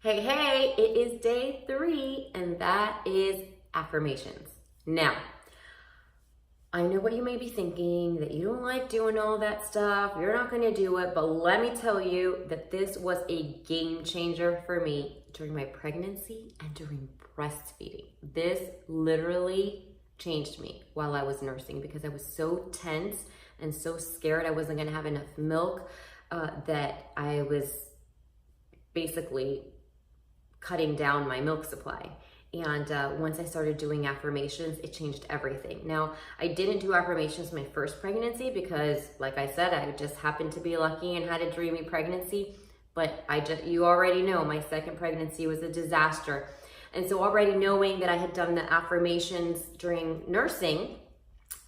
Hey, it is day 3, and that is affirmations. Now, I know what you may be thinking, that you don't like doing all that stuff, you're not gonna do it, but let me tell you that this was a game changer for me during my pregnancy and during breastfeeding. This literally changed me while I was nursing because I was so tense and so scared I wasn't gonna have enough milk that I was basically cutting down my milk supply. And once I started doing affirmations, it changed everything. Now, I didn't do affirmations my first pregnancy because, like I said, I just happened to be lucky and had a dreamy pregnancy. But you already know my second pregnancy was a disaster. And so already knowing that I had done the affirmations during nursing,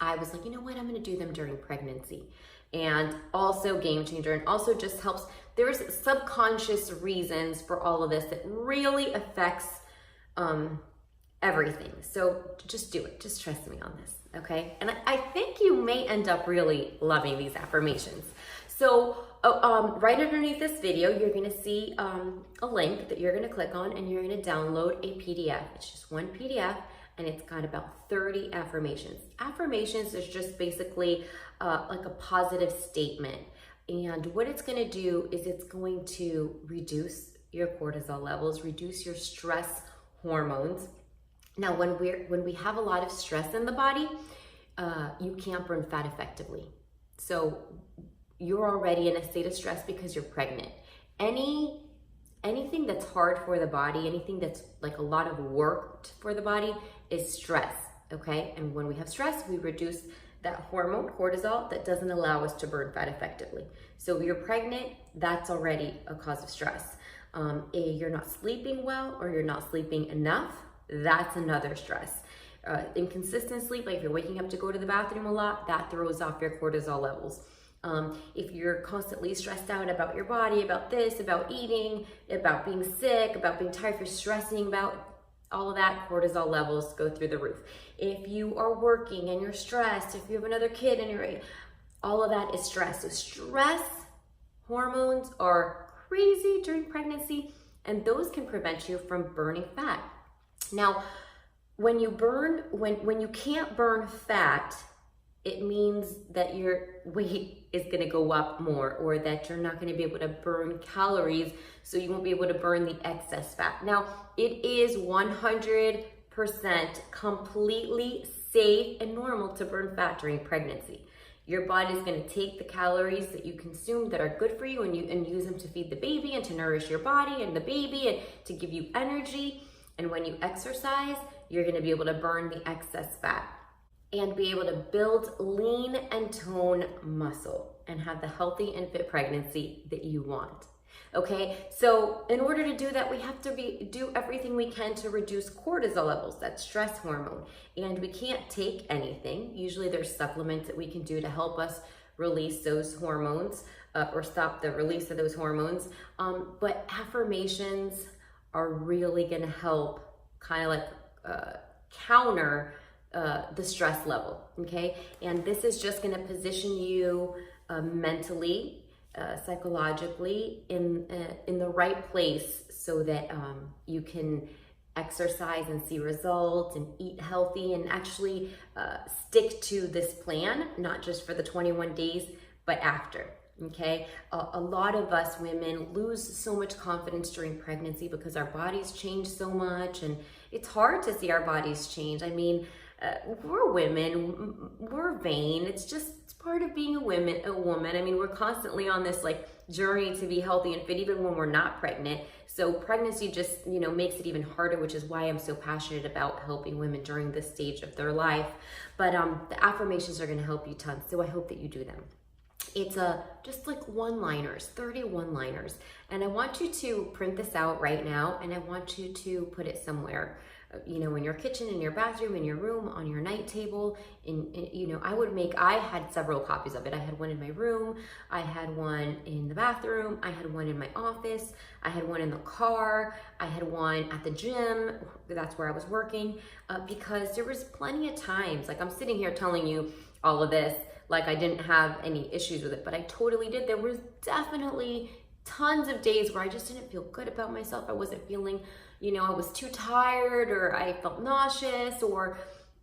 I was like, you know what, I'm gonna do them during pregnancy. And also game changer, and also just helps. There's subconscious reasons for all of this that really affects everything. So just do it. Just trust me on this, okay? And I think you may end up really loving these affirmations. So right underneath this video, you're gonna see a link that you're gonna click on, and you're gonna download a PDF. It's just one PDF, and it's got about 30 affirmations. Affirmations is just basically like a positive statement. And what it's gonna do is it's going to reduce your cortisol levels, reduce your stress hormones. Now, when we have a lot of stress in the body, you can't burn fat effectively. So you're already in a state of stress because you're pregnant. Anything that's hard for the body, anything that's like a lot of work for the body is stress, okay? And when we have stress, we reduce that hormone, cortisol, that doesn't allow us to burn fat effectively. So if you're pregnant, that's already a cause of stress. If you're not sleeping well or you're not sleeping enough, that's another stress. Inconsistent sleep, like if you're waking up to go to the bathroom a lot, that throws off your cortisol levels. If you're constantly stressed out about your body, about this, about eating, about being sick, about being tired, if you're stressing about all of that, cortisol levels go through the roof. If you are working and you're stressed, if you have another kid and all of that is stress. So stress hormones are crazy during pregnancy, and those can prevent you from burning fat. Now, when you can't burn fat, it means that your weight is going to go up more, or that you're not going to be able to burn calories, so you won't be able to burn the excess fat. Now, it is 100% completely safe and normal to burn fat during pregnancy. Your body is going to take the calories that you consume that are good for you and use them to feed the baby and to nourish your body and the baby and to give you energy. And when you exercise, you're going to be able to burn the excess fat and be able to build lean and tone muscle and have the healthy and fit pregnancy that you want. Okay, so in order to do that, we have to do everything we can to reduce cortisol levels, that stress hormone. And we can't take anything. Usually there's supplements that we can do to help us release those hormones or stop the release of those hormones. But affirmations are really gonna help kind of like counter the stress level, okay? And this is just gonna position you mentally, psychologically in the right place so that you can exercise and see results and eat healthy and actually stick to this plan, not just for the 21 days, but after. Okay, a lot of us women lose so much confidence during pregnancy because our bodies change so much, and it's hard to see our bodies change. I mean, we're women, we're vain. It's part of being a woman. I mean, we're constantly on this like journey to be healthy and fit, even when we're not pregnant. So pregnancy just, makes it even harder, which is why I'm so passionate about helping women during this stage of their life. But the affirmations are going to help you tons. So I hope that you do them. It's just like one-liners, 30 one-liners. And I want you to print this out right now, and I want you to put it somewhere, in your kitchen, in your bathroom, in your room, on your night table. I had several copies of it. I had one in my room, I had one in the bathroom, I had one in my office, I had one in the car, I had one at the gym, that's where I was working, because there was plenty of times, like I'm sitting here telling you all of this, like I didn't have any issues with it, but I totally did. There was definitely tons of days where I just didn't feel good about myself. I wasn't feeling, I was too tired, or I felt nauseous, or,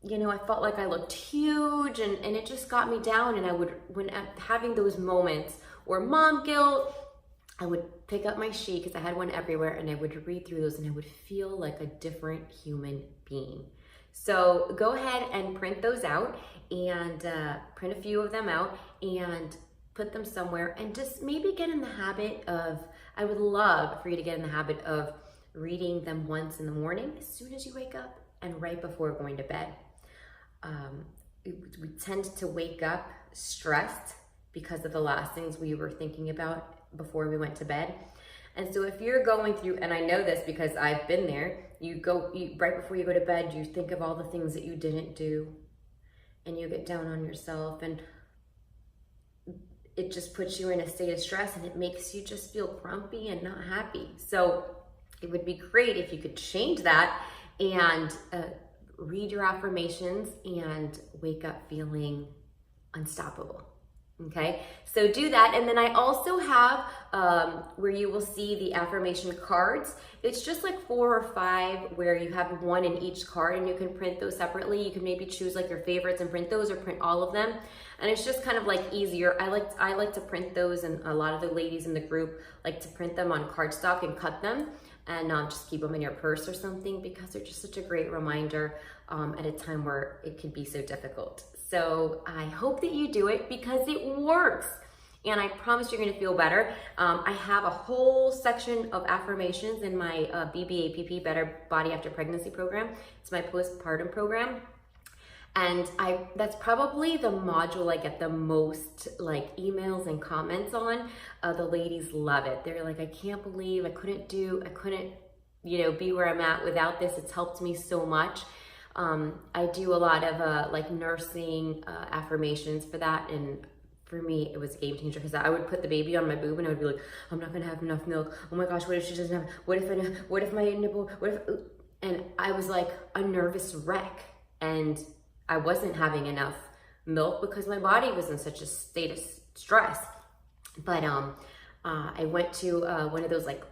I felt like I looked huge, and it just got me down. And when I'm having those moments or mom guilt, I would pick up my sheet, because I had one everywhere, and I would read through those, and I would feel like a different human being. So go ahead and print those out, and print a few of them out and put them somewhere, and just maybe get in the habit of, I would love for you to get in the habit of reading them once in the morning as soon as you wake up, and right before going to bed. We tend to wake up stressed because of the last things we were thinking about before we went to bed. And so if you're going through, and I know this because I've been there, right before you go to bed, you think of all the things that you didn't do, and you get down on yourself, and it just puts you in a state of stress, and it makes you just feel grumpy and not happy. So it would be great if you could change that and read your affirmations and wake up feeling unstoppable. Okay, so do that. And then I also have where you will see the affirmation cards. It's just like 4 or 5 where you have one in each card, and you can print those separately. You can maybe choose like your favorites and print those, or print all of them. And it's just kind of like easier. I like to print those, and a lot of the ladies in the group like to print them on cardstock and cut them, and just keep them in your purse or something, because they're just such a great reminder at a time where it can be so difficult. So I hope that you do it, because it works, and I promise you're going to feel better. I have a whole section of affirmations in my BBAPP, Better Body After Pregnancy program. It's my postpartum program. And that's probably the module I get the most like emails and comments on. The ladies love it. They're like, I can't believe I couldn't be where I'm at without this. It's helped me so much. I do a lot of like nursing affirmations for that, and for me it was a game changer, because I would put the baby on my boob, and I would be like, I'm not gonna have enough milk. Oh my gosh, what if she doesn't have? What if my nipple? And I was like a nervous wreck, and I wasn't having enough milk because my body was in such a state of stress. But I went to one of those like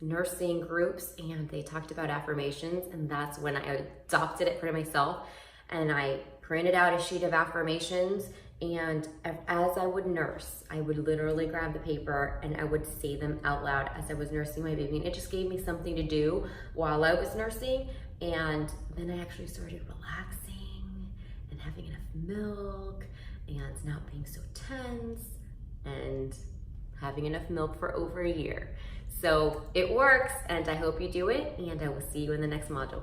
nursing groups, and they talked about affirmations, and that's when I adopted it for myself. And I printed out a sheet of affirmations, and as I would nurse, I would literally grab the paper and I would say them out loud as I was nursing my baby. And it just gave me something to do while I was nursing. And then I actually started relaxing and having enough milk, and not being so tense, and having enough milk for over a year. So it works, and I hope you do it, and I will see you in the next module.